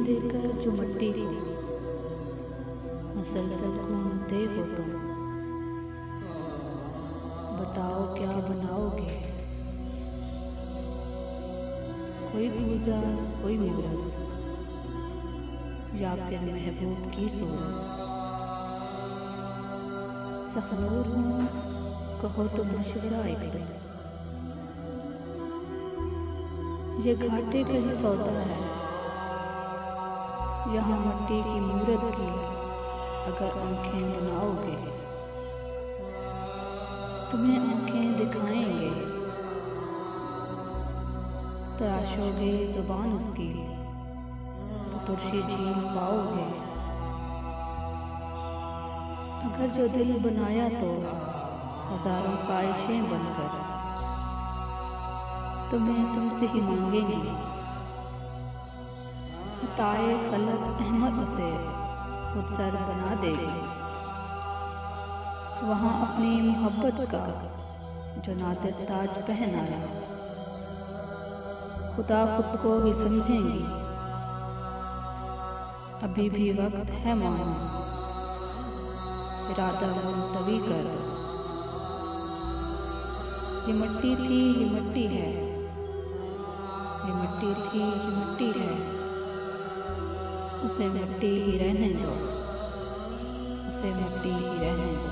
देकर जो मिट्टी को मसलसल घूमते हो तुम, बताओ क्या बनाओगे? कोई पूजा, कोई मूरत, या फिर महबूब की सूरत। सफरूर हूँ, कहो तो मशवरा एक दिन। ये घाटे का ही सौदा है, यहाँ मिट्टी की मूरत की अगर आंखें बनाओगे, तुम्हें आंखें दिखाएंगे। तराशोगे जुबान उसकी तो तुर्शी झील पाओगे। अगर जो दिल बनाया तो हजारों ख्वाहिशें बनकर तुम्हें तुमसे ही मांगेंगे। अताए खलक अहमद उसे खुद सर बना देगी। वहाँ अपनी मोहब्बत का जो नादिर ताज पहनाया, खुदा खुद को भी समझेंगी। अभी भी वक्त है मानो, इरादा मुलतवी कर दो। ये मिट्टी थी, ये मिट्टी है, ये मिट्टी थी, ये मिट्टी है। उसे मिट्टी ही रहने दो, उसे मिट्टी ही रहने दो।